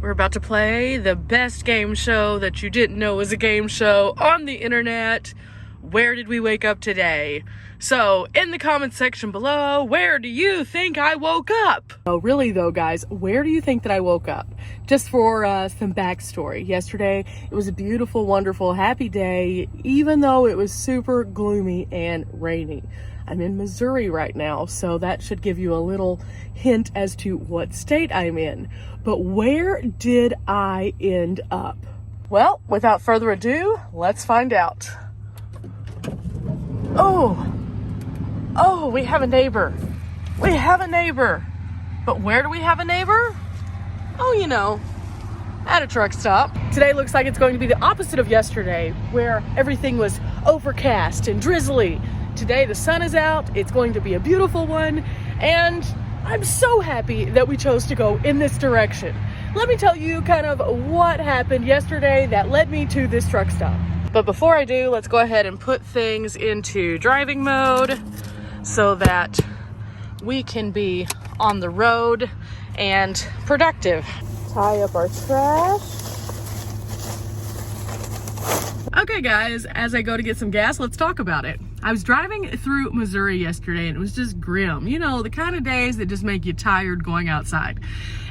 We're about to play the best game show that you didn't know was a game show on the internet. Where did we wake up today? So, in the comments section below, where do you think I woke up? Oh, really though, guys, where do you think that I woke up? Just for some backstory. Yesterday, it was a beautiful, wonderful, happy day, even though it was super gloomy and rainy. I'm in Missouri right now, so that should give you a little hint as to what state I'm in. But where did I end up? Well, without further ado, let's find out. Oh, we have a neighbor. We have a neighbor. But where do we have a neighbor? Oh, you know, at a truck stop. Today looks like it's going to be the opposite of yesterday, where everything was overcast and drizzly. Today the sun is out, it's going to be a beautiful one, and I'm so happy that we chose to go in this direction. Let me tell you kind of what happened yesterday that led me to this truck stop. But before I do, let's go ahead and put things into driving mode so that we can be on the road and productive. Tie up our trash. Okay guys, as I go to get some gas, let's talk about it. I was driving through Missouri yesterday and it was just grim. You know, the kind of days that just make you tired going outside.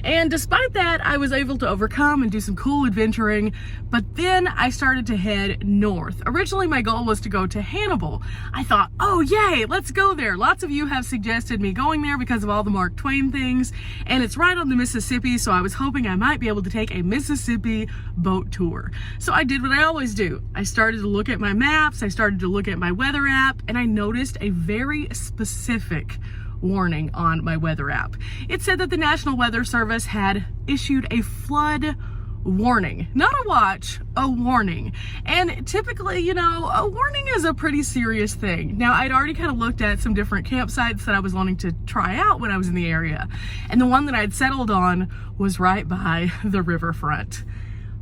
And despite that, I was able to overcome and do some cool adventuring, but then I started to head north. Originally, my goal was to go to Hannibal. I thought, oh yay, let's go there. Lots of you have suggested me going there because of all the Mark Twain things, and it's right on the Mississippi, so I was hoping I might be able to take a Mississippi boat tour. So I did what I always do. I started to look at my maps, I started to look at my weather app, and I noticed a very specific warning on my weather app. It said that the National Weather Service had issued a flood warning. Not a watch, a warning. And typically, you know, a warning is a pretty serious thing. Now, I'd already kind of looked at some different campsites that I was wanting to try out when I was in the area. And the one that I'd settled on was right by the riverfront.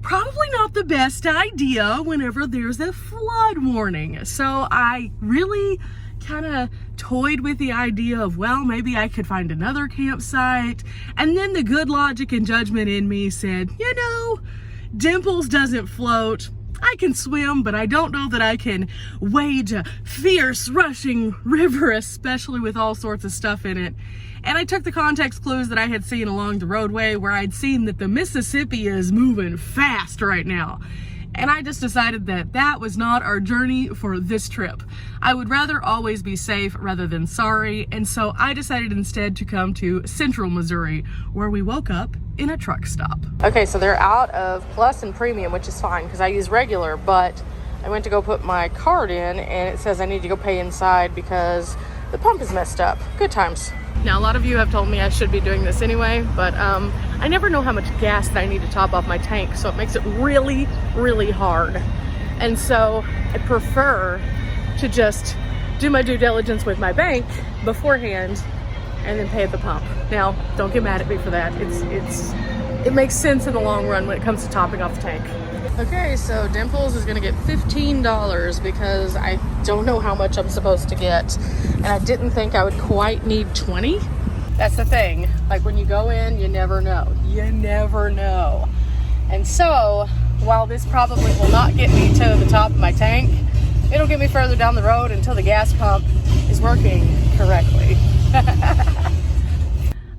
Probably not the best idea whenever there's a flood warning. So I really kind of toyed with the idea of, well, maybe I could find another campsite. And then the good logic and judgment in me said, you know, Dimples doesn't float. I can swim, but I don't know that I can wade a fierce rushing river, especially with all sorts of stuff in it. And I took the context clues that I had seen along the roadway, where I'd seen that the Mississippi is moving fast right now. And I just decided that that was not our journey for this trip. I would rather always be safe rather than sorry, and so I decided instead to come to Central Missouri, where we woke up in a truck stop. Okay, so they're out of Plus and Premium, which is fine because I use regular, but I went to go put my card in and it says I need to go pay inside because the pump is messed up. Good times. Now, a lot of you have told me I should be doing this anyway, but I never know how much gas that I need to top off my tank, so it makes it really, really hard. And so I prefer to just do my due diligence with my bank beforehand and then pay at the pump. Now, don't get mad at me for that. It makes sense in the long run when it comes to topping off the tank. Okay, so Dimples is gonna get $15 because I don't know how much I'm supposed to get. And I didn't think I would quite need 20. That's the thing. Like when you go in, you never know. You never know. And so, while this probably will not get me to the top of my tank, it'll get me further down the road until the gas pump is working correctly.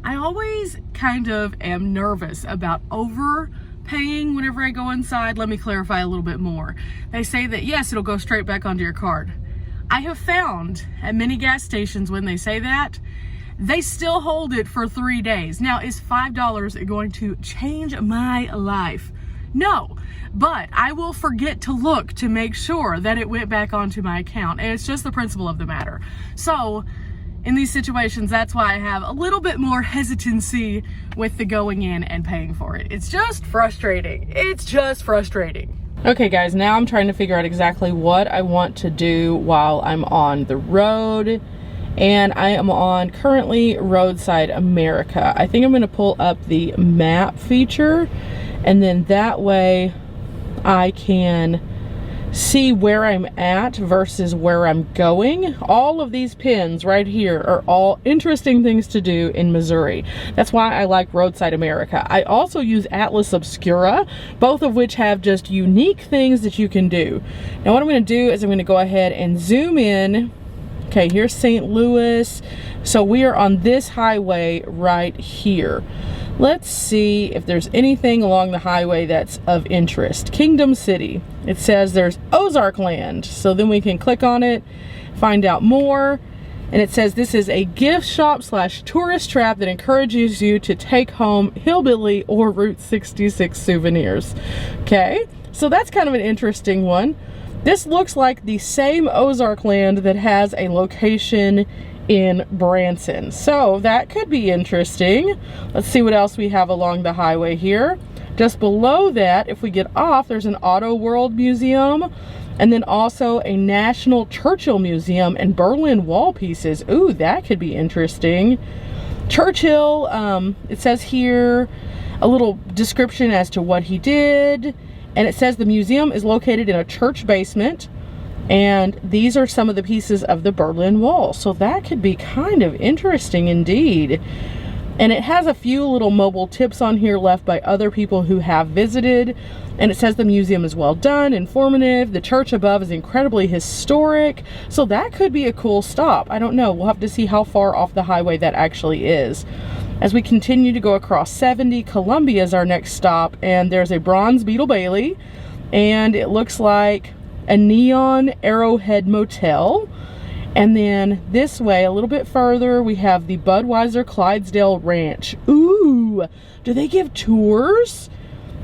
I always kind of am nervous about overpaying whenever I go inside. Let me clarify a little bit more. They say that yes, it'll go straight back onto your card. I have found at many gas stations when they say that, they still hold it for 3 days. Now, is $5 going to change my life? No, but I will forget to look to make sure that it went back onto my account. And it's just the principle of the matter. So in these situations, that's why I have a little bit more hesitancy with the going in and paying for it. It's just frustrating. It's just frustrating. Okay guys, now I'm trying to figure out exactly what I want to do while I'm on the road. And I am on currently Roadside America. I think I'm gonna pull up the map feature, and then that way I can see where I'm at versus where I'm going. All of these pins right here are all interesting things to do in Missouri. That's why I like Roadside America. I also use Atlas Obscura, both of which have just unique things that you can do. Now what I'm going to do is I'm going to go ahead and zoom in. Okay, here's St. Louis. So we are on this highway right here. Let's see if there's anything along the highway that's of interest. Kingdom City. It says there's Ozark Land. So then we can click on it, find out more. And it says this is a gift shop / tourist trap that encourages you to take home hillbilly or Route 66 souvenirs. Okay, so that's kind of an interesting one. This looks like the same Ozark Land that has a location in Branson. So that could be interesting. Let's see what else we have along the highway here. Just below that, if we get off, there's an Auto World Museum, and then also a National Churchill Museum and Berlin Wall pieces. Ooh, that could be interesting. Churchill, it says here a little description as to what he did, and it says the museum is located in a church basement. And these are some of the pieces of the Berlin Wall. So that could be kind of interesting indeed. And it has a few little mobile tips on here left by other people who have visited. And it says the museum is well done, informative. The church above is incredibly historic. So that could be a cool stop. I don't know. We'll have to see how far off the highway that actually is. As we continue to go across 70, Columbia is our next stop. And there's a Bronze Beetle Bailey. And it looks like a neon Arrowhead Motel. And then this way, a little bit further, we have the Budweiser Clydesdale Ranch. Ooh, do they give tours?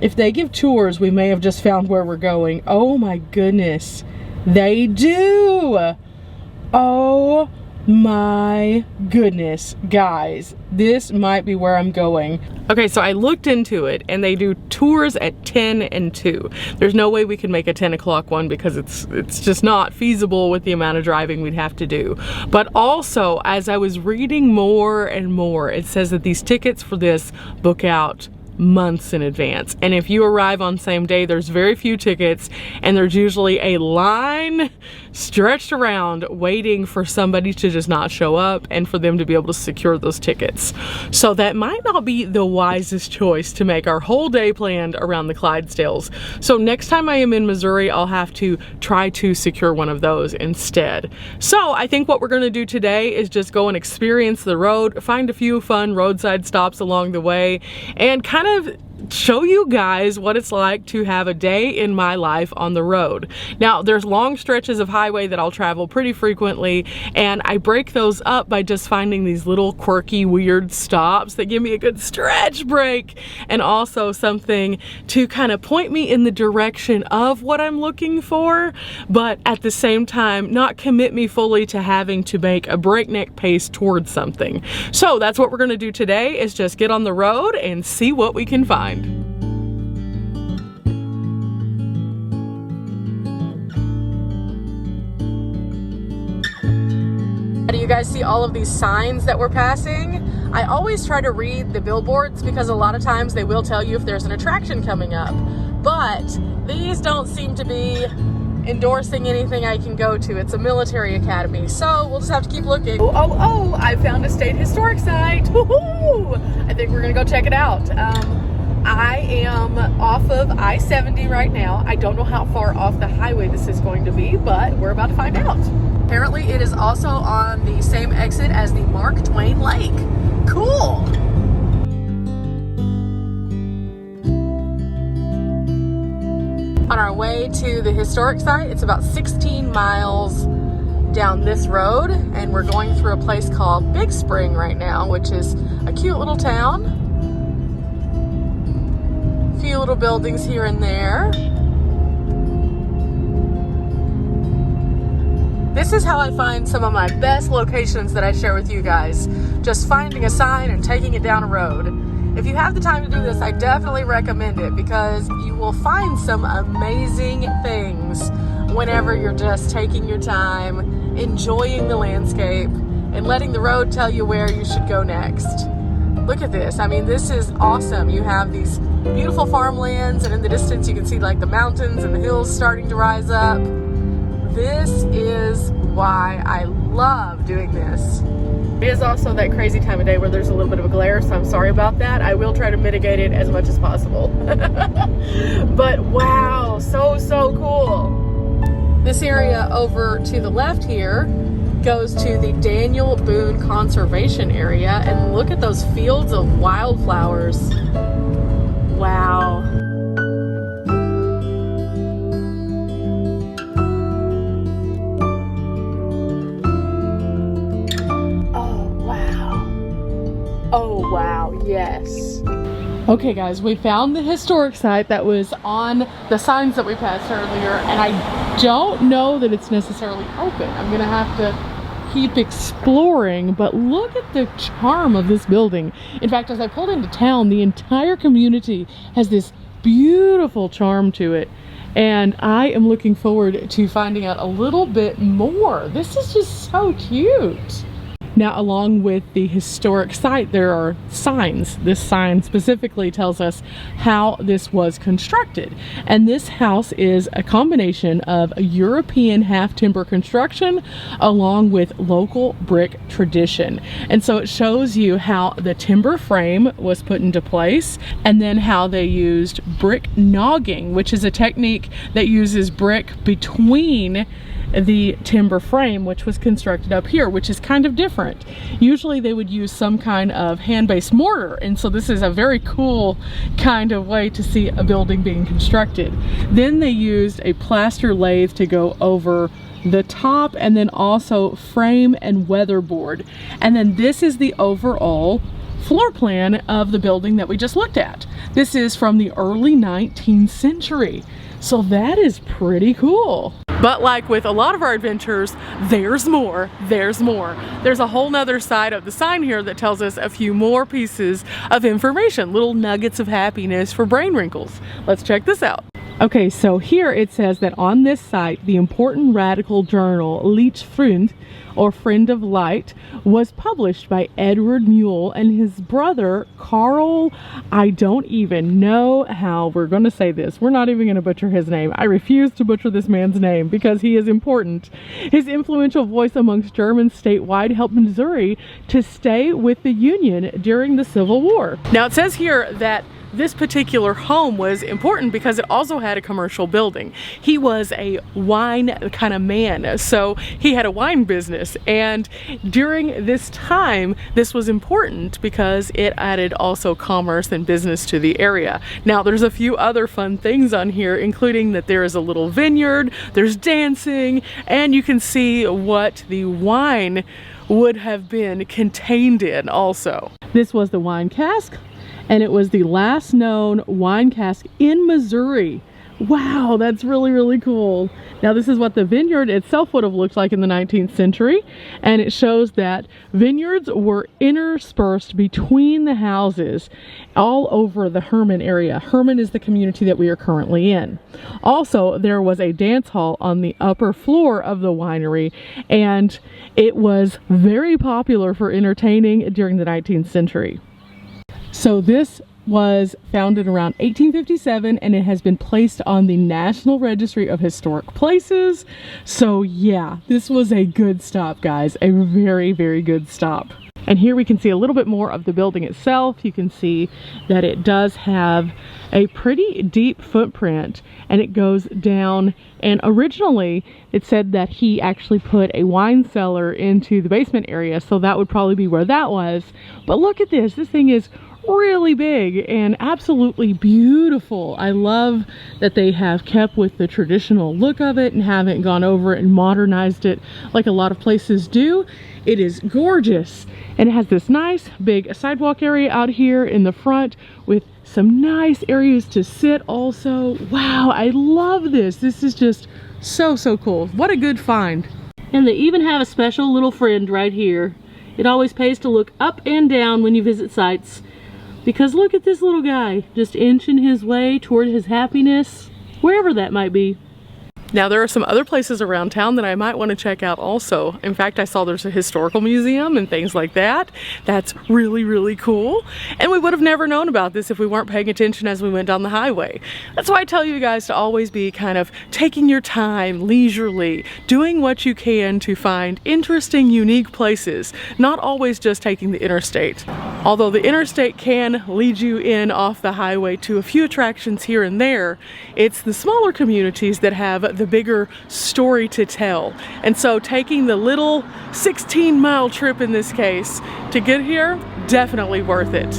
If they give tours, we may have just found where we're going. Oh my goodness, they do. Oh my goodness, guys, this might be where I'm going. Okay, so I looked into it and they do tours at 10 and 2. There's no way we can make a 10 o'clock one because it's just not feasible with the amount of driving we'd have to do. But also, as I was reading more and more, it says that these tickets for this book out months in advance, and if you arrive on same day, there's very few tickets, and there's usually a line stretched around waiting for somebody to just not show up and for them to be able to secure those tickets. So that might not be the wisest choice to make our whole day planned around the Clydesdales. So next time I am in Missouri, I'll have to try to secure one of those instead. So I think what we're going to do today is just go and experience the road, find a few fun roadside stops along the way, and kind of show you guys what it's like to have a day in my life on the road. Now, there's long stretches of highway that I'll travel pretty frequently, and I break those up by just finding these little quirky, weird stops that give me a good stretch break, and also something to kind of point me in the direction of what I'm looking for, but at the same time, not commit me fully to having to make a breakneck pace towards something. So that's what we're gonna do today, is just get on the road and see what we can find. Do you guys see all of these signs that we're passing? I always try to read the billboards because a lot of times they will tell you if there's an attraction coming up, but these don't seem to be endorsing anything I can go to. It's a military academy, so we'll just have to keep looking. Oh, I found a state historic site. Woohoo! I think we're gonna go check it out. I am off of I-70 right now. I don't know how far off the highway this is going to be, but we're about to find out. Apparently it is also on the same exit as the Mark Twain Lake. Cool. On our way to the historic site, it's about 16 miles down this road, and we're going through a place called Big Spring right now, which is a cute little town. Few little buildings here and there. This is how I find some of my best locations that I share with you guys. Just finding a sign and taking it down a road. If you have the time to do this, I definitely recommend it because you will find some amazing things whenever you're just taking your time, enjoying the landscape, and letting the road tell you where you should go next. Look at this. I mean, this is awesome. You have these beautiful farmlands, and in the distance you can see like the mountains and the hills starting to rise up. This is why I love doing this. It is also that crazy time of day where there's a little bit of a glare, so I'm sorry about that. I will try to mitigate it as much as possible. But wow, so cool. This area over to the left here goes to the Daniel Boone Conservation Area, and look at those fields of wildflowers. Wow. Oh wow, yes. Okay guys, we found the historic site that was on the signs that we passed earlier, and I don't know that it's necessarily open. I'm gonna have to keep exploring, but look at the charm of this building. In fact, as I pulled into town, the entire community has this beautiful charm to it, and I am looking forward to finding out a little bit more. This is just so cute. Now, along with the historic site, there are signs. This sign specifically tells us how this was constructed. And this house is a combination of a European half-timber construction along with local brick tradition. And so it shows you how the timber frame was put into place, and then how they used brick nogging, which is a technique that uses brick between the timber frame, which was constructed up here, which is kind of different. Usually they would use some kind of hand-based mortar, and so this is a very cool kind of way to see a building being constructed. Then they used a plaster lathe to go over the top, and then also frame and weatherboard. And then this is the overall floor plan of the building that we just looked at. This is from the early 19th century. So that is pretty cool. But like with a lot of our adventures, there's more, there's more. There's a whole nother side of the sign here that tells us a few more pieces of information, little nuggets of happiness for brain wrinkles. Let's check this out. Okay, so here it says that on this site, the important radical journal Lichtfreund, or Friend of Light, was published by Edward Mule and his brother Carl. I don't even know how we're going to say this. We're not even going to butcher his name. I refuse to butcher this man's name because he is important. His influential voice amongst Germans statewide helped Missouri to stay with the Union during the Civil War. Now it says here that this particular home was important because it also had a commercial building. He was a wine kind of man, so he had a wine business, and during this time this was important because it added also commerce and business to the area. Now there's a few other fun things on here, including that there is a little vineyard, there's dancing, and you can see what the wine would have been contained in also. This was the wine cask, and it was the last known wine cask in Missouri. Wow, that's really cool. Now this is what the vineyard itself would have looked like in the 19th century, and it shows that vineyards were interspersed between the houses all over the Hermann area. Hermann is the community that we are currently in. Also, there was a dance hall on the upper floor of the winery, and it was very popular for entertaining during the 19th century. So this was founded around 1857, and it has been placed on the National Registry of Historic Places. So yeah, this was a good stop, guys. A very good stop. And here we can see a little bit more of the building itself. You can see that it does have a pretty deep footprint, and it goes down, and originally it said that he actually put a wine cellar into the basement area, so that would probably be where that was. But look at this. This thing is really big and absolutely beautiful. I love that they have kept with the traditional look of it and haven't gone over and modernized it like a lot of places do. It is gorgeous, and it has this nice big sidewalk area out here in the front with some nice areas to sit also. Wow, I love this. This is just so cool. What a good find. And they even have a special little friend right here. It always pays to look up and down when you visit sites, because look at this little guy just inching his way toward his happiness, wherever that might be. Now there are some other places around town that I might want to check out also. In fact, I saw there's a historical museum and things like that. That's really, really cool. And we would have never known about this if we weren't paying attention as we went down the highway. That's why I tell you guys to always be kind of taking your time leisurely, doing what you can to find interesting, unique places, not always just taking the interstate. Although the interstate can lead you in off the highway to a few attractions here and there, it's the smaller communities that have the bigger story to tell. And so taking the little 16-mile trip in this case to get here, definitely worth it.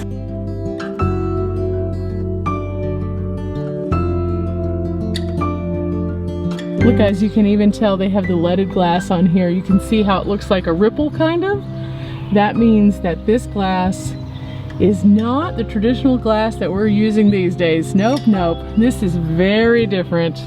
Look guys, you can even tell they have the leaded glass on here. You can see how it looks like a ripple kind of. That means that this glass is not the traditional glass that we're using these days. Nope, nope. This is very different.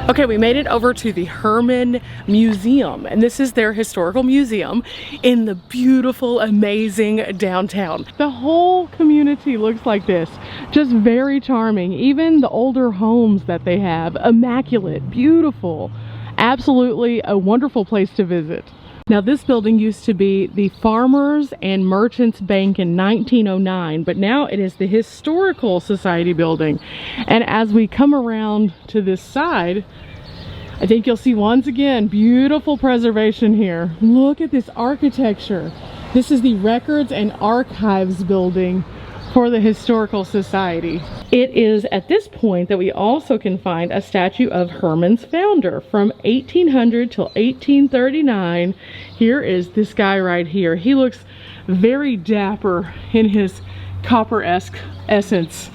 Okay, we made it over to the Hermann Museum, and this is their historical museum in the beautiful, amazing downtown. The whole community looks like this, just very charming. Even the older homes that they have, immaculate, beautiful, absolutely a wonderful place to visit. Now this building used to be the Farmers and Merchants Bank in 1909, but now it is the Historical Society building. And as we come around to this side, I think you'll see once again, beautiful preservation here. Look at this architecture. This is the Records and Archives building for the Historical Society. It is at this point that we also can find a statue of Hermann's founder from 1800 till 1839. Here is this guy right here. He looks very dapper in his copper-esque essence.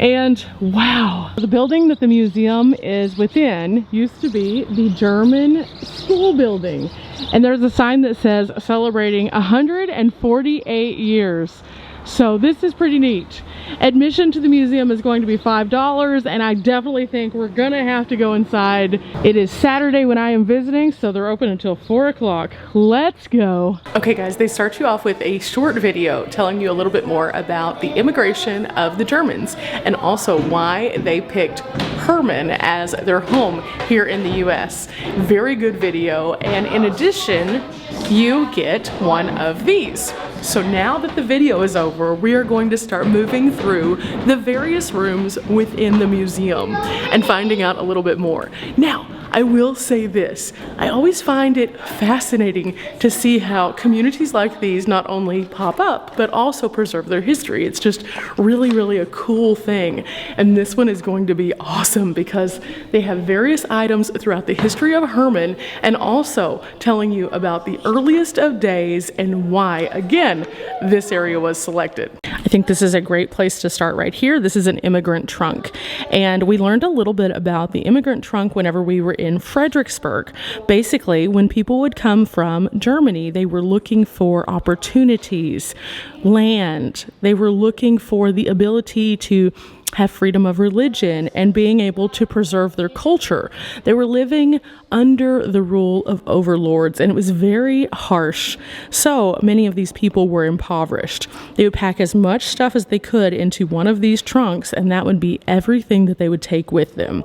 And wow, the building that the museum is within used to be the German school building. And there's a sign that says celebrating 148 years. So this is pretty neat. Admission to the museum is going to be $5, and I definitely think we're gonna have to go inside. It is Saturday when I am visiting, so they're open until 4 o'clock. Let's go. Okay guys, they start you off with a short video telling you a little bit more about the immigration of the Germans and also why they picked Hermann as their home here in the US. Very good video, and in addition, you get one of these. So now that the video is over, we are going to start moving through the various rooms within the museum and finding out a little bit more. Now, I will say this, I always find it fascinating to see how communities like these not only pop up, but also preserve their history. It's just really, really a cool thing. And this one is going to be awesome because they have various items throughout the history of Hermann and also telling you about the earliest of days and why, again, this area was selected. I think this is a great place to start right here. This is an immigrant trunk. And we learned a little bit about the immigrant trunk whenever we were in Fredericksburg. Basically, when people would come from Germany, they were looking for opportunities, land. They were looking for the ability to have freedom of religion and being able to preserve their culture. They were living under the rule of overlords, and it was very harsh. So many of these people were impoverished. They would pack as much stuff as they could into one of these trunks, and that would be everything that they would take with them.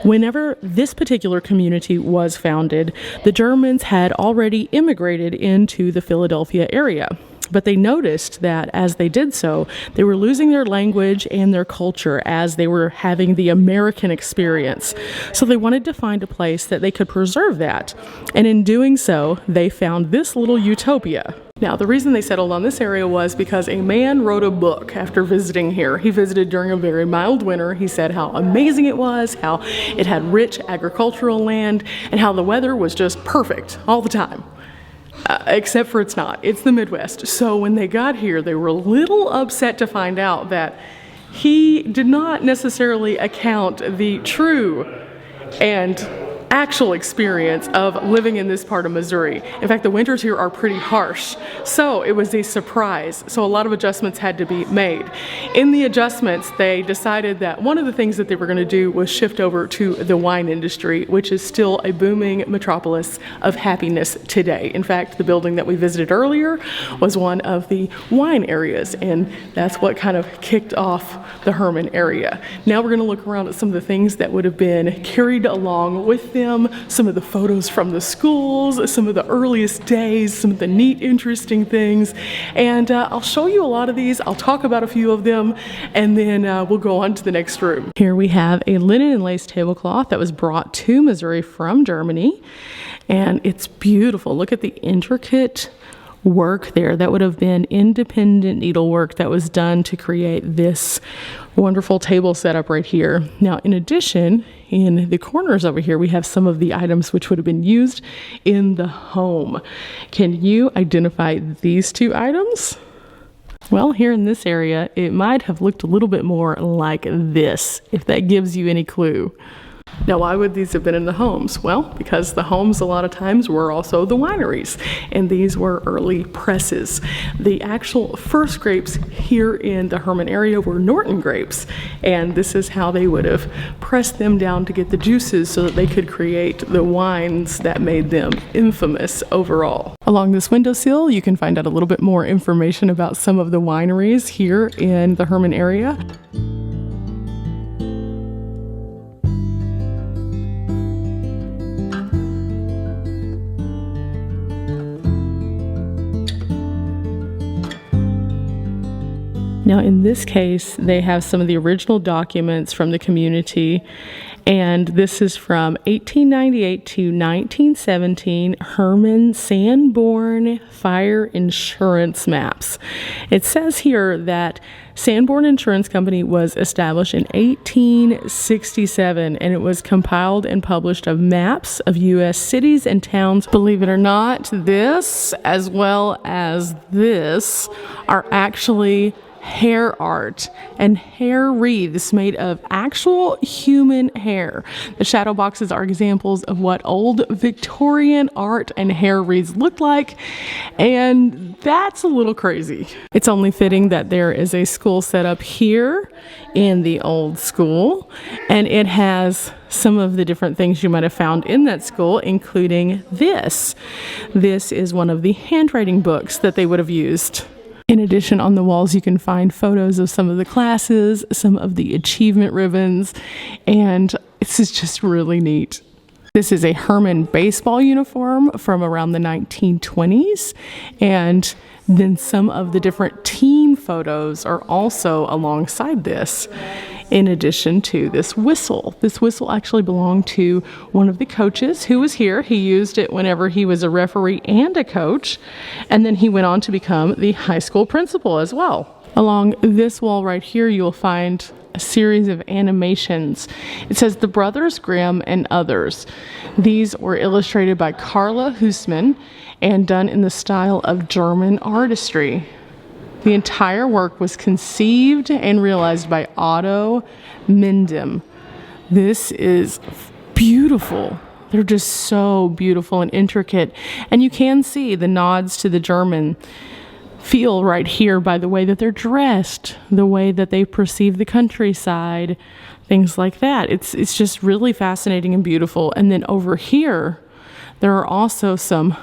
Whenever this particular community was founded, the Germans had already immigrated into the Philadelphia area. But they noticed that as they did so, they were losing their language and their culture as they were having the American experience. So they wanted to find a place that they could preserve that. And in doing so, they found this little utopia. Now, the reason they settled on this area was because a man wrote a book after visiting here. He visited during a very mild winter. He said how amazing it was, how it had rich agricultural land, and how the weather was just perfect all the time. Except for it's not. It's the Midwest. So when they got here, they were a little upset to find out that he did not necessarily account the true and actual experience of living in this part of Missouri. In fact, the winters here are pretty harsh, so it was a surprise. So a lot of adjustments had to be made. In the adjustments, they decided that one of the things that they were going to do was shift over to the wine industry, which is still a booming metropolis of happiness today. In fact, the building that we visited earlier was one of the wine areas, and that's what kind of kicked off the Hermann area. Now we're going to look around at some of the things that would have been carried along with them, some of the photos from the schools, some of the earliest days, some of the neat, interesting things, and I'll show you a lot of these. I'll talk about a few of them, and then we'll go on to the next room. Here we have a linen and lace tablecloth that was brought to Missouri from Germany, and it's beautiful. Look at the intricate work there. That would have been independent needlework that was done to create this wonderful table setup right here. Now, in addition, in the corners over here, we have some of the items which would have been used in the home. Can you identify these two items? Well, here in this area, it might have looked a little bit more like this, if that gives you any clue. Now, why would these have been in the homes? Well, because the homes a lot of times were also the wineries, and these were early presses. The actual first grapes here in the Hermann area were Norton grapes, and this is how they would have pressed them down to get the juices so that they could create the wines that made them infamous overall. Along this windowsill, you can find out a little bit more information about some of the wineries here in the Hermann area. Now, in this case, they have some of the original documents from the community, and this is from 1898 to 1917 Hermann Sanborn Fire Insurance Maps. It says here that Sanborn Insurance Company was established in 1867, and it was compiled and published of maps of U.S. cities and towns. Believe it or not, this, as well as this, are actually hair art and hair wreaths made of actual human hair. The shadow boxes are examples of what old Victorian art and hair wreaths looked like, and that's a little crazy. It's only fitting that there is a school set up here in the old school, and it has some of the different things you might have found in that school, including this. This is one of the handwriting books that they would have used. In addition, on the walls, you can find photos of some of the classes, some of the achievement ribbons, and this is just really neat. This is a Hermann baseball uniform from around the 1920s, and then some of the different team photos are also alongside this. In addition to this whistle. This whistle actually belonged to one of the coaches who was here. He used it whenever he was a referee and a coach, and then he went on to become the high school principal as well. Along this wall right here, you'll find a series of animations. It says The Brothers Grimm and Others. These were illustrated by Carla Hussmann and done in the style of German artistry. The entire work was conceived and realized by Otto Mendem. This is beautiful. They're just so beautiful and intricate. And you can see the nods to the German feel right here by the way that they're dressed, the way that they perceive the countryside, things like that. It's just really fascinating and beautiful. And then over here, there are also some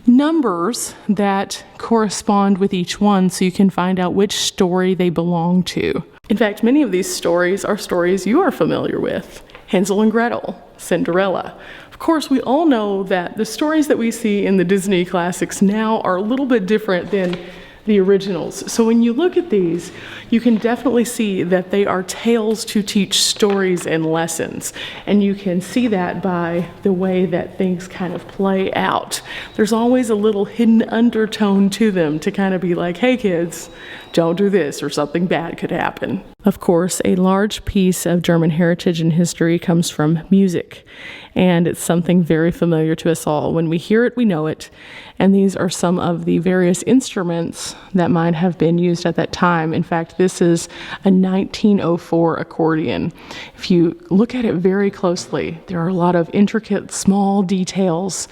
numbers that correspond with each one, so you can find out which story they belong to. In fact, many of these stories are stories you are familiar with. Hansel and Gretel, Cinderella. Of course, we all know that the stories that we see in the Disney classics now are a little bit different than the originals. So when you look at these, you can definitely see that they are tales to teach stories and lessons. And you can see that by the way that things kind of play out. There's always a little hidden undertone to them to kind of be like, hey kids, don't do this or something bad could happen. Of course, a large piece of German heritage and history comes from music, and it's something very familiar to us all. When we hear it, we know it, and these are some of the various instruments that might have been used at that time. In fact, this is a 1904 accordion. If you look at it very closely, there are a lot of intricate, small details,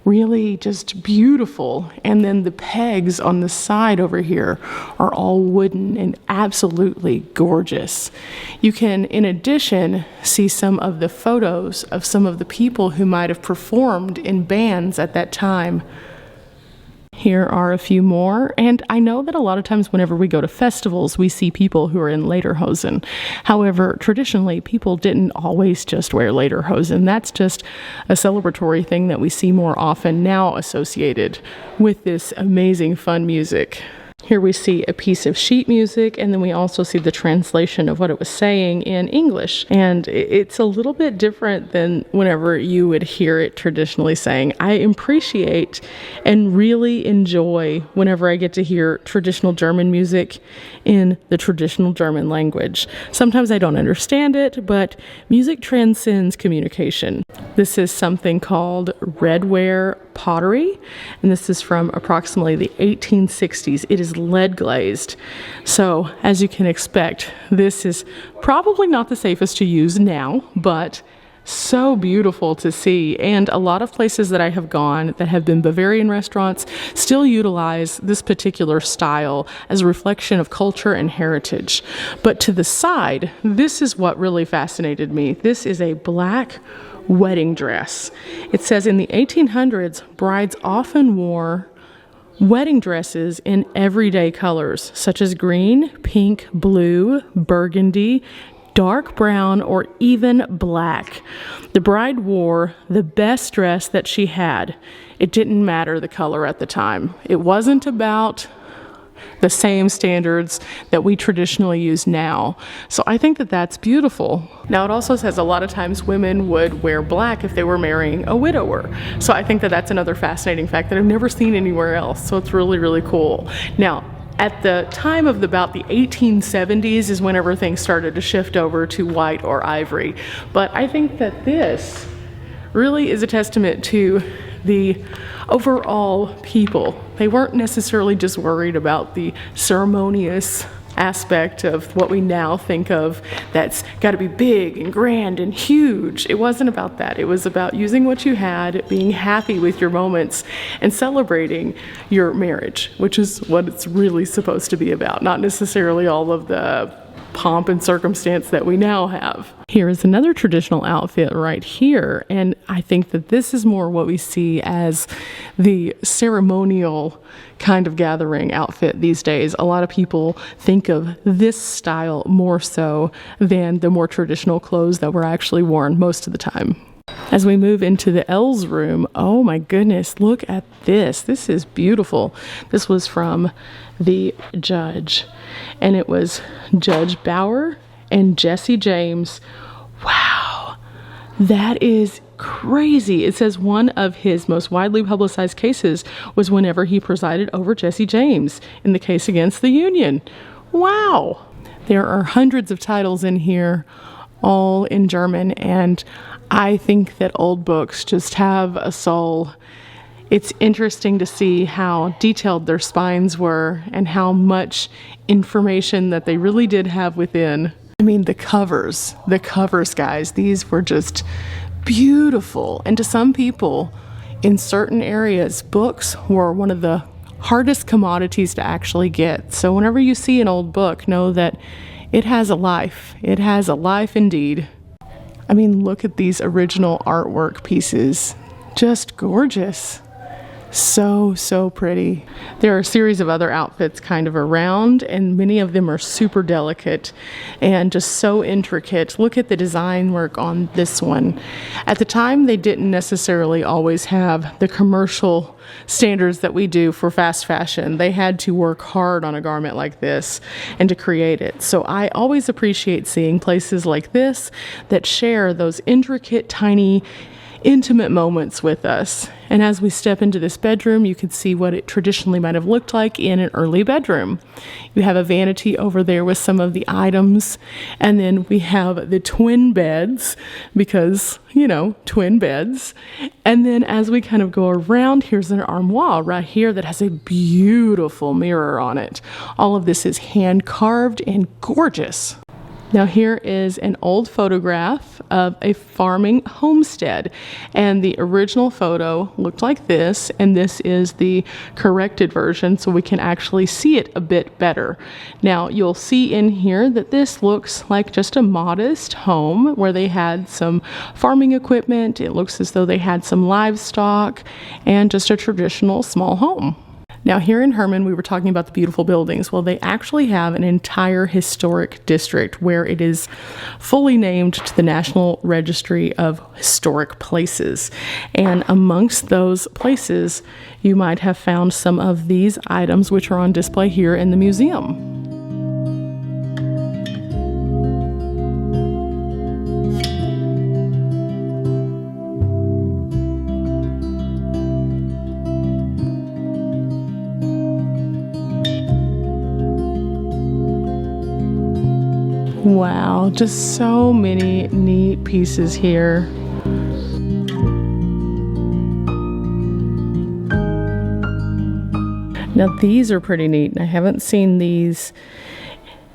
really just beautiful. And then the pegs on the side over here are all wooden and absolutely gorgeous. You can, in addition, see some of the photos of some of the people who might have performed in bands at that time. Here are a few more, and I know that a lot of times whenever we go to festivals, we see people who are in lederhosen. However, traditionally, people didn't always just wear lederhosen. That's just a celebratory thing that we see more often now associated with this amazing fun music. Here we see a piece of sheet music, and then we also see the translation of what it was saying in English. And it's a little bit different than whenever you would hear it traditionally saying. I appreciate and really enjoy whenever I get to hear traditional German music in the traditional German language. Sometimes I don't understand it, but music transcends communication. This is something called redware pottery, and this is from approximately the 1860s. It is lead glazed. So as you can expect, this is probably not the safest to use now, but so beautiful to see. And a lot of places that I have gone that have been Bavarian restaurants still utilize this particular style as a reflection of culture and heritage. But to the side, this is what really fascinated me. This is a black wedding dress. It says in the 1800s, brides often wore wedding dresses in everyday colors, such as green, pink, blue, burgundy, dark brown, or even black. The bride wore the best dress that she had. It didn't matter the color at the time. It wasn't about the same standards that we traditionally use now. So I think that that's beautiful. Now it also says a lot of times women would wear black if they were marrying a widower. So I think that that's another fascinating fact that I've never seen anywhere else. So it's really, really cool. Now, at the time of about the 1870s is whenever things started to shift over to white or ivory. But I think that this really is a testament to the overall people. They weren't necessarily just worried about the ceremonious aspect of what we now think of that's got to be big and grand and huge. It wasn't about that. It was about using what you had, being happy with your moments, and celebrating your marriage, which is what it's really supposed to be about, not necessarily all of the pomp and circumstance that we now have. Here is another traditional outfit right here, and I think that this is more what we see as the ceremonial kind of gathering outfit these days. A lot of people think of this style more so than the more traditional clothes that were actually worn most of the time. As we move into the L's room, oh my goodness, look at this. This is beautiful. This was from the judge, and it was Judge Bauer and Jesse James. Wow, that is crazy. It says one of his most widely publicized cases was whenever he presided over Jesse James in the case against the Union. Wow. There are hundreds of titles in here, all in German, and I think that old books just have a soul. It's interesting to see how detailed their spines were and how much information that they really did have within. I mean, the covers, guys, these were just beautiful. And to some people, in certain areas, books were one of the hardest commodities to actually get. So whenever you see an old book, know that it has a life. It has a life indeed. I mean, look at these original artwork pieces. Just gorgeous. So, so pretty. There are a series of other outfits kind of around, and many of them are super delicate and just so intricate. Look at the design work on this one. At the time, they didn't necessarily always have the commercial standards that we do for fast fashion. They had to work hard on a garment like this and to create it. So I always appreciate seeing places like this that share those intricate, tiny intimate moments with us. And as we step into this bedroom, you can see what it traditionally might have looked like in an early bedroom. You have a vanity over there with some of the items, and then we have the twin beds because, you know, twin beds. And then as we kind of go around, here's an armoire right here that has a beautiful mirror on it. All of this is hand carved and gorgeous. Now here is an old photograph of a farming homestead, and the original photo looked like this, and this is the corrected version so we can actually see it a bit better. Now you'll see in here that this looks like just a modest home where they had some farming equipment. It looks as though they had some livestock and just a traditional small home. Now here in Hermann, we were talking about the beautiful buildings. Well, they actually have an entire historic district where it is fully named to the National Registry of Historic Places. And amongst those places, you might have found some of these items which are on display here in the museum. Wow, just so many neat pieces here. Now these are pretty neat, and I haven't seen these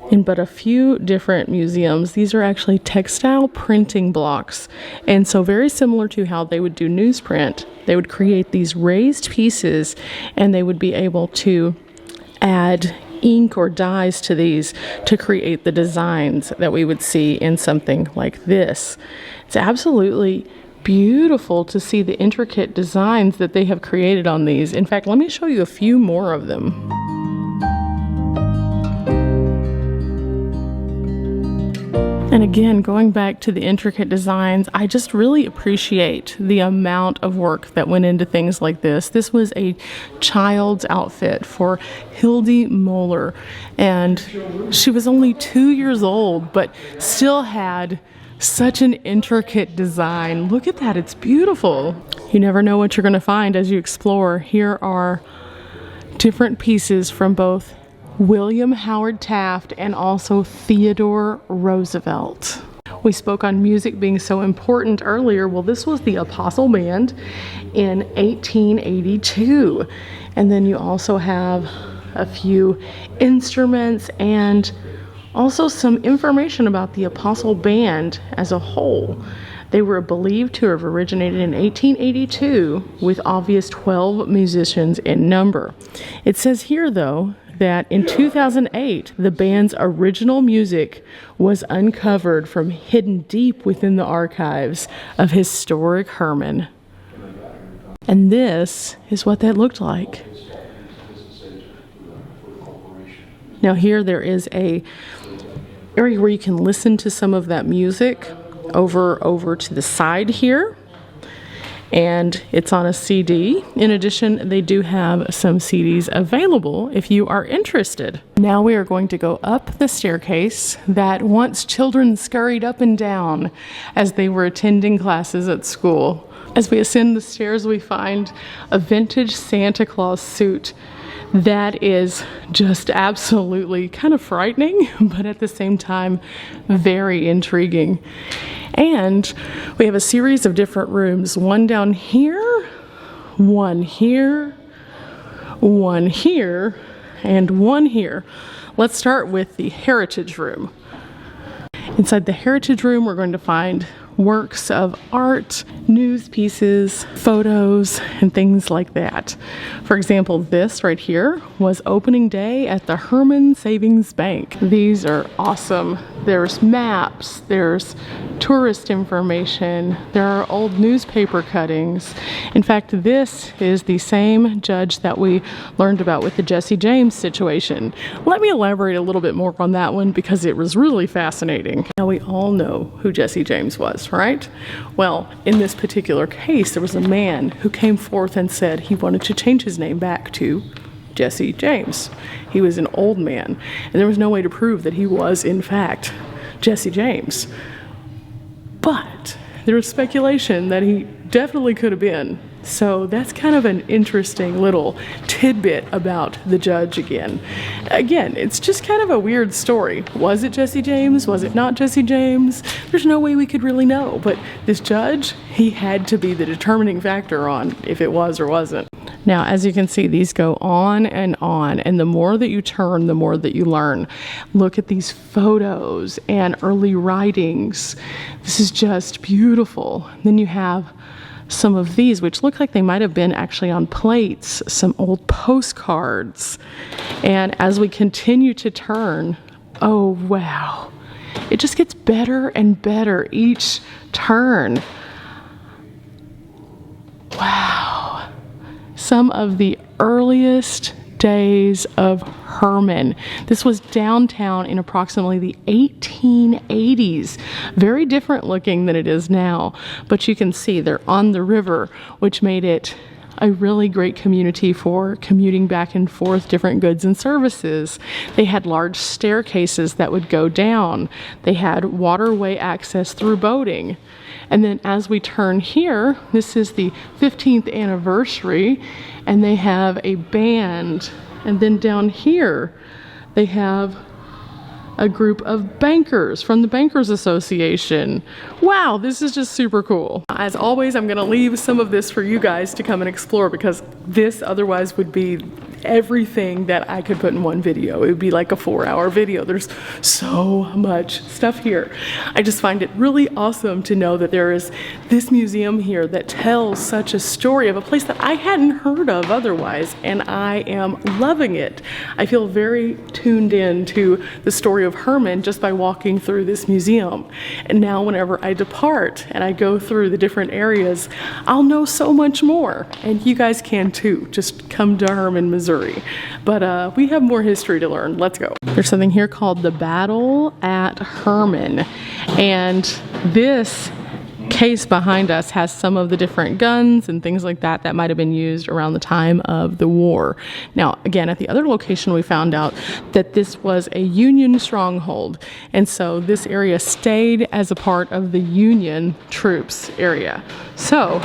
in but a few different museums. These are actually textile printing blocks, and so very similar to how they would do newsprint, they would create these raised pieces and they would be able to add ink or dyes to these to create the designs that we would see in something like this. It's absolutely beautiful to see the intricate designs that they have created on these. In fact, let me show you a few more of them. And again, going back to the intricate designs, I just really appreciate the amount of work that went into things like this. This was a child's outfit for Hildy Moeller, and she was only 2 years old, but still had such an intricate design. Look at that, it's beautiful. You never know what you're going to find as you explore. Here are different pieces from both William Howard Taft and also Theodore Roosevelt. We spoke on music being so important earlier. Well, this was the Apostle Band in 1882. And then you also have a few instruments and also some information about the Apostle Band as a whole. They were believed to have originated in 1882 with obvious 12 musicians in number. It says here, though, that in 2008, the band's original music was uncovered from hidden deep within the archives of historic Hermann. And this is what that looked like. Now here there is a area where you can listen to some of that music over to the side here. And it's on a CD. In addition, they do have some CDs available if you are interested. Now we are going to go up the staircase that once children scurried up and down as they were attending classes at school. As we ascend the stairs, we find a vintage Santa Claus suit that is just absolutely kind of frightening, but at the same time, very intriguing. And we have a series of different rooms, one down here, one here, one here, and one here. Let's start with the Heritage Room. Inside the Heritage Room, we're going to find works of art, news pieces, photos, and things like that. For example, this right here was opening day at the Hermann Savings Bank. These are awesome. There's maps, there's tourist information, there are old newspaper cuttings. In fact, this is the same judge that we learned about with the Jesse James situation. Let me elaborate a little bit more on that one because it was really fascinating. Now, we all know who Jesse James was, right? Well, in this particular case, there was a man who came forth and said he wanted to change his name back to Jesse James. He was an old man, and there was no way to prove that he was, in fact, Jesse James. But there was speculation that he definitely could have been. So that's kind of an interesting little tidbit about the judge again. Again, it's just kind of a weird story. Was it Jesse James? Was it not Jesse James? There's no way we could really know. But this judge, he had to be the determining factor on if it was or wasn't. Now, as you can see, these go on, and the more that you turn, the more that you learn. Look at these photos and early writings. This is just beautiful. Then you have some of these, which look like they might have been actually on plates, some old postcards. And as we continue to turn, oh wow, it just gets better and better each turn. Wow. Some of the earliest days of Hermann. This was downtown in approximately the 1880s. Very different looking than it is now, but you can see they're on the river, which made it a really great community for commuting back and forth different goods and services. They had large staircases that would go down. They had waterway access through boating. And then as we turn here, this is the 15th anniversary, and they have a band. And then down here, they have a group of bankers from the Bankers Association. Wow, this is just super cool. As always, I'm gonna leave some of this for you guys to come and explore, because this otherwise would be everything that I could put in one video. It would be like a 4-hour video. There's so much stuff here. I just find it really awesome to know that there is this museum here that tells such a story of a place that I hadn't heard of otherwise, and I am loving it. I feel very tuned in to the story of Hermann just by walking through this museum. And now whenever I depart and I go through the different areas, I'll know so much more. And you guys can too. Just come to Hermann, Missouri. But we have more history to learn. Let's go. There's something here called the Battle at Hermann. And this case behind us has some of the different guns and things like that that might have been used around the time of the war. Now, again, at the other location, we found out that this was a Union stronghold. And so this area stayed as a part of the Union troops area. So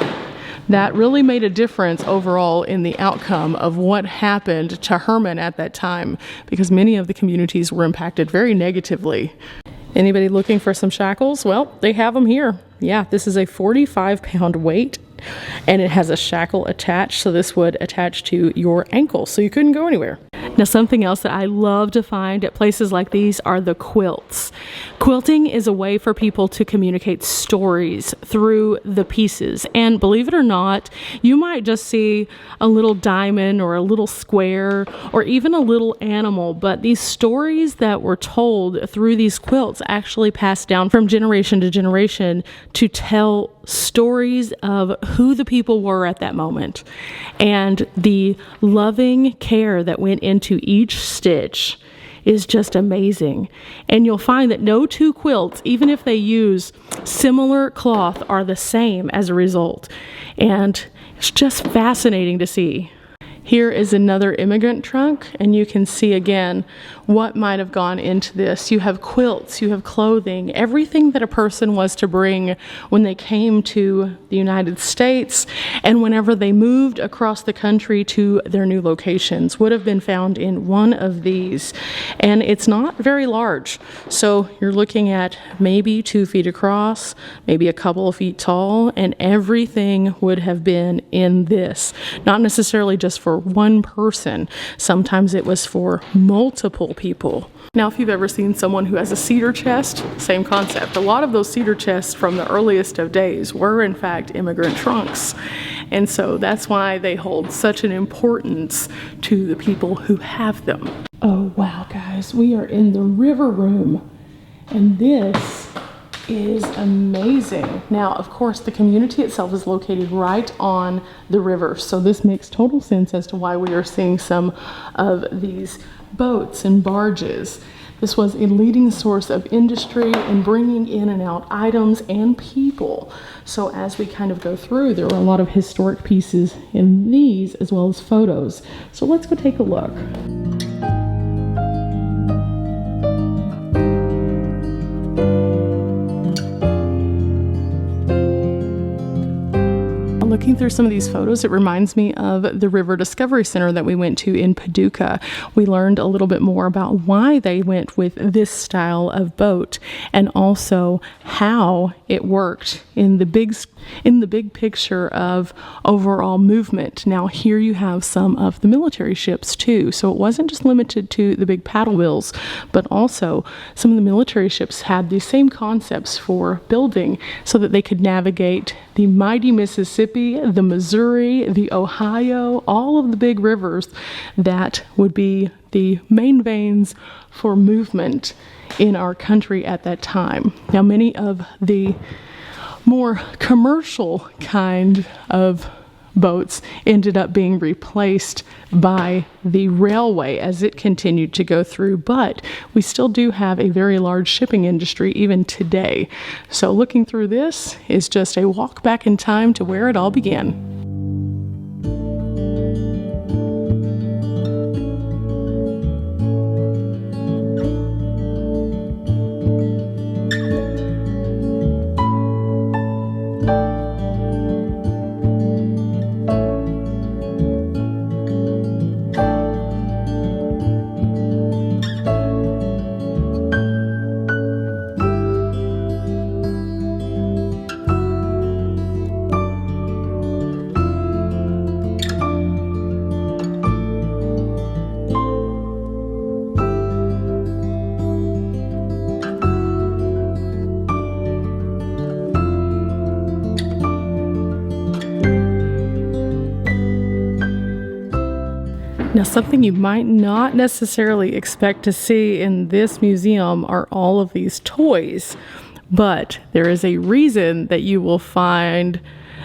that really made a difference overall in the outcome of what happened to Hermann at that time, because many of the communities were impacted very negatively. Anybody looking for some shackles? Well, they have them here. Yeah, this is a 45-pound weight, and it has a shackle attached, so this would attach to your ankle, so you couldn't go anywhere. Now, something else that I love to find at places like these are the quilts. Quilting is a way for people to communicate stories through the pieces. And believe it or not, you might just see a little diamond or a little square or even a little animal, but these stories that were told through these quilts actually passed down from generation to generation to tell stories of who the people were at that moment and the loving care that went into each stitch is just amazing. And you'll find that no two quilts, even if they use similar cloth, are the same as a result. And it's just fascinating to see. Here is another immigrant trunk, and you can see again what might have gone into this. You have quilts, you have clothing, everything that a person was to bring when they came to the United States and whenever they moved across the country to their new locations would have been found in one of these. And it's not very large, so you're looking at maybe 2 feet across, maybe a couple of feet tall, and everything would have been in this. Not necessarily just for one person. Sometimes it was for multiple people. Now, if you've ever seen someone who has a cedar chest, same concept. A lot of those cedar chests from the earliest of days were in fact immigrant trunks. And so that's why they hold such an importance to the people who have them. Oh wow, guys, we are in the river room, and this is amazing. Now, of course, the community itself is located right on the river, so this makes total sense as to why we are seeing some of these boats and barges. This was a leading source of industry in bringing in and out items and people. So as we kind of go through, there are a lot of historic pieces in these as well as photos. So let's go take a look. looking through some of these photos, it reminds me of the River Discovery Center that we went to in Paducah. We learned a little bit more about why they went with this style of boat and also how it worked in the big picture of overall movement. Now here you have some of the military ships too, so it wasn't just limited to the big paddle wheels, but also some of the military ships had these same concepts for building so that they could navigate the mighty Mississippi, the Missouri, the Ohio, all of the big rivers that would be the main veins for movement in our country at that time. Now, many of the more commercial kind of boats ended up being replaced by the railway as it continued to go through, but we still do have a very large shipping industry even today. So looking through this is just a walk back in time to where it all began. Now, something you might not necessarily expect to see in this museum are all of these toys, but there is a reason that you will find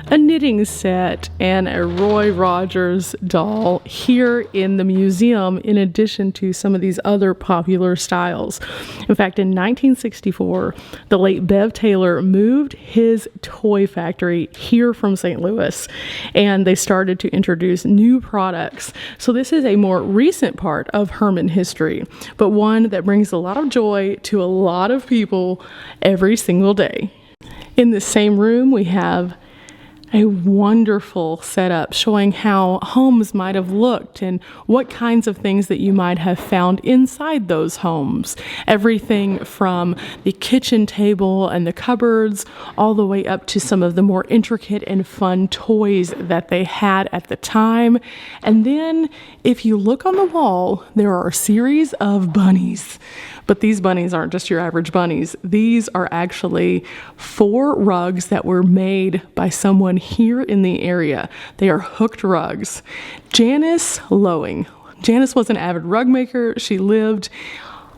a knitting set and a Roy Rogers doll here in the museum, in addition to some of these other popular styles. In fact, in 1964, the late Bev Taylor moved his toy factory here from St. Louis, and they started to introduce new products. So this is a more recent part of Hermann history, but one that brings a lot of joy to a lot of people every single day. In the same room, we have a wonderful setup showing how homes might have looked and what kinds of things that you might have found inside those homes. Everything from the kitchen table and the cupboards all the way up to some of the more intricate and fun toys that they had at the time. And then if you look on the wall, there are a series of bunnies. But these bunnies aren't just your average bunnies. These are actually 4 rugs that were made by someone here in the area. They are hooked rugs. Janice Lowing. Janice was an avid rug maker. She lived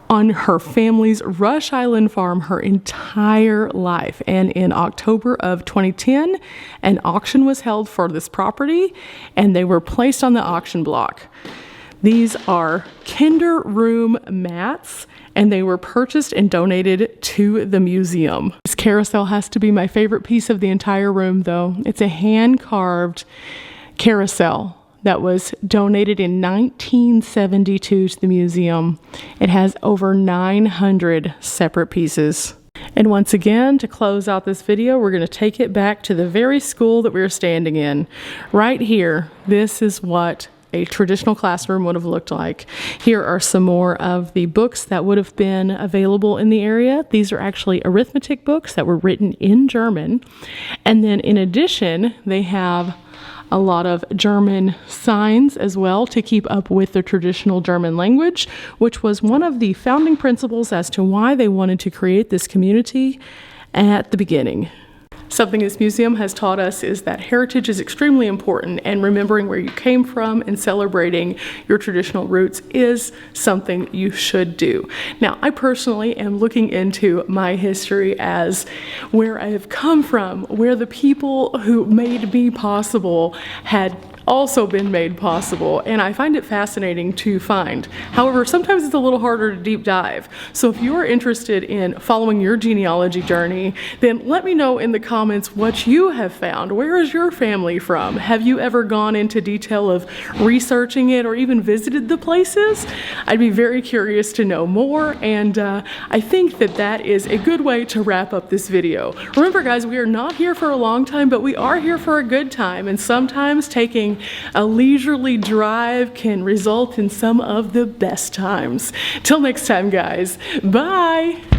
on her family's Rush Island farm her entire life. And in October of 2010, an auction was held for this property, and they were placed on the auction block. These are kinder room mats, and they were purchased and donated to the museum. This carousel has to be my favorite piece of the entire room, though. It's a hand-carved carousel that was donated in 1972 to the museum. It has over 900 separate pieces. And once again, to close out this video, we're going to take it back to the very school that we were standing in. Right here, this is what a traditional classroom would have looked like. Here are some more of the books that would have been available in the area. These are actually arithmetic books that were written in German. And then in addition, they have a lot of German signs as well to keep up with the traditional German language, which was one of the founding principles as to why they wanted to create this community at the beginning. Something this museum has taught us is that heritage is extremely important, and remembering where you came from and celebrating your traditional roots is something you should do. Now, I personally am looking into my history as where I have come from, where the people who made me possible had also been made possible, and I find it fascinating to find. However, sometimes it's a little harder to deep dive. So if you're interested in following your genealogy journey, then let me know in the comments what you have found. Where is your family from? Have you ever gone into detail of researching it or even visited the places? I'd be very curious to know more, and I think that that is a good way to wrap up this video. Remember guys, we are not here for a long time, but we are here for a good time, and sometimes taking a leisurely drive can result in some of the best times. Till next time guys, bye!